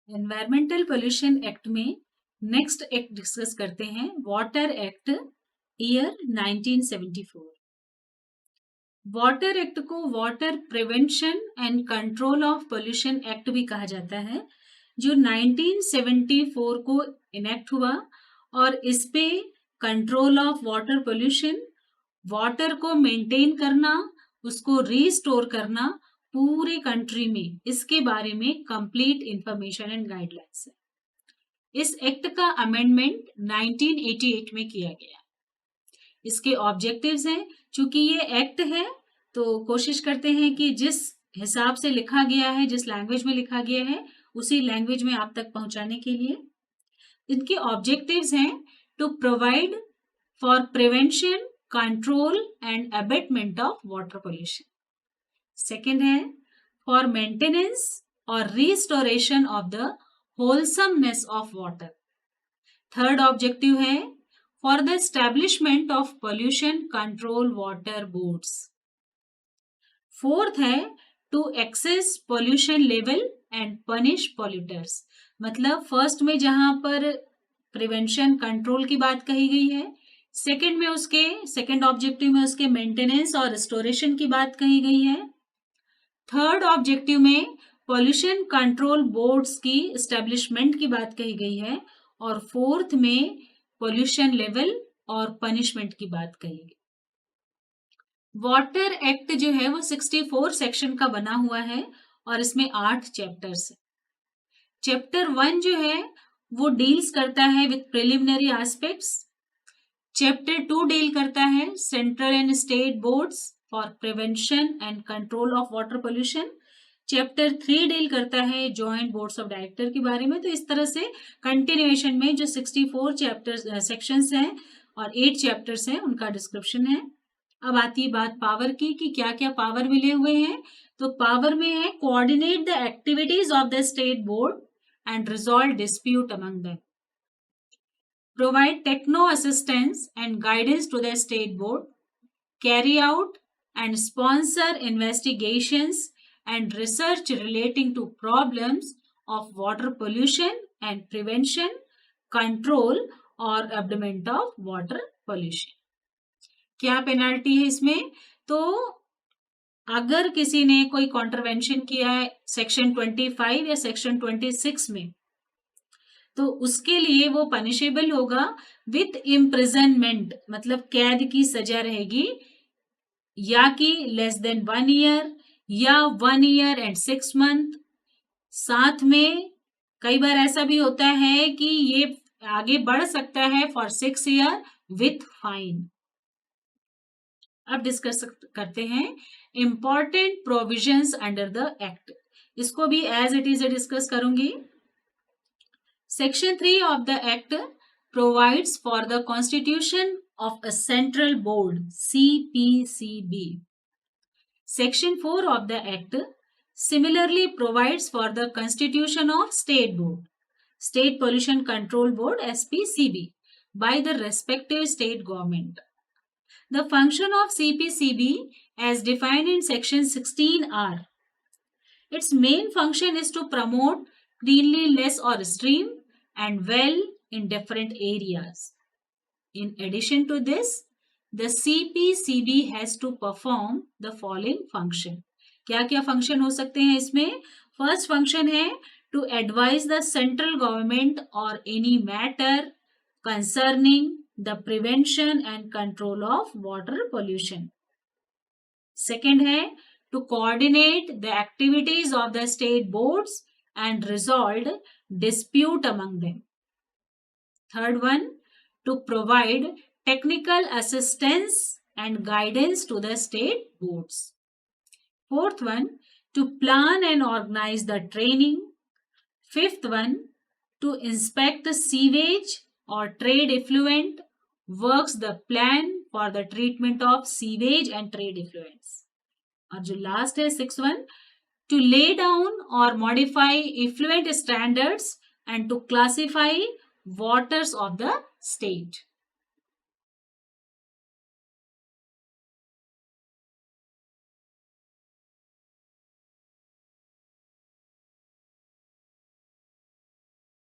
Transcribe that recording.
Environmental pollution act में next act discuss करते हैं, water act year 1974। Water act को water prevention and control of pollution act भी कहा जाता है, जो 1974 को इनेक्ट हुआ और इस पे control of water pollution, water को मेंटेन करना, उसको रीस्टोर करना पूरे कंट्री में, इसके बारे में कंप्लीट इंफॉर्मेशन एंड गाइडलाइंस है। इस एक्ट का अमेंडमेंट 1988 में किया गया। इसके ऑब्जेक्टिव्स हैं, चूंकि ये एक्ट है तो कोशिश करते हैं कि जिस हिसाब से लिखा गया है, जिस लैंग्वेज में लिखा गया है, उसी लैंग्वेज में आप तक पहुंचाने के लिए इनके ऑब्जेक्टिव्स हैं to provide for prevention, control and abatement of water pollution. Second है फॉर मेंटेनेंस और restoration of the wholesomeness of water. Third objective है for the establishment of pollution control water boards. Fourth है to assess pollution level and punish polluters. मतलब first में जहां पर prevention control की बात कही गई है, सेकेंड में उसके सेकेंड ऑब्जेक्टिव में उसके मेंटेनेंस और रिस्टोरेशन की बात कही गई है। थर्ड ऑब्जेक्टिव में पोल्यूशन कंट्रोल बोर्ड्स की एस्टेब्लिशमेंट की बात कही गई है और फोर्थ में पोल्यूशन लेवल और पनिशमेंट की बात कही गई। वाटर एक्ट जो है वो 64 सेक्शन का बना हुआ है और इसमें 8 चैप्टर्स है। चैप्टर 1 जो है वो डील्स करता है with preliminary aspects. Chapter 2 deal करता है central and state boards for prevention and control of water pollution. Chapter 3 deal करता है जॉइंट बोर्ड्स ऑफ डायरेक्टर के बारे में। तो इस तरह से कंटिन्यूएशन में जो 64 चैप्टर्स सेक्शंस हैं और 8 चैप्टर्स हैं उनका डिस्क्रिप्शन है। अब आती है बात पावर की कि क्या क्या पावर मिले हुए हैं। तो पावर में है coordinate the activities of the state board and resolve dispute among them, provide techno assistance and guidance to the state board, carry out and sponsor investigations and research relating to problems of water pollution and prevention, control or abatement of water pollution. क्या penalty है इसमें? तो अगर किसी ने कोई contravention किया है सेक्शन 25 या सेक्शन 26 में, तो उसके लिए वो पनिशेबल होगा विथ इम्प्रिजनमेंट, मतलब कैद की सजा रहेगी, या कि लेस देन 1 ईयर या 1 ईयर एंड 6 मंथ। साथ में कई बार ऐसा भी होता है कि ये आगे बढ़ सकता है फॉर 6 ईयर विथ फाइन। अब डिस्कस करते हैं important provisions under the act. इसको भी एज इट इज डिस्कस करूंगी। Section 3 of the act provides for the constitution of a central board, CPCB. Section 4 of the act similarly provides for the constitution of state board, State Pollution Control Board, SPCB, by the respective state government. The function of CPCB as defined in section 16 are: its main function is to promote cleanliness or stream and well in different areas. In addition to this, the CPCB has to perform the following function. क्या क्या function हो सकते हैं इसमें? First function है to advise the central government or any matter concerning the prevention and control of water pollution. Second है to coordinate the activities of the state boards and resolve dispute among them. Third one, to provide technical assistance and guidance to the state boards. Fourth one, to plan and organize the training. Fifth one, to inspect the sewage or trade effluent, works the plan for the treatment of sewage and trade effluents. और जो last है sixth one, to lay down or modify effluent standards and to classify waters of the state.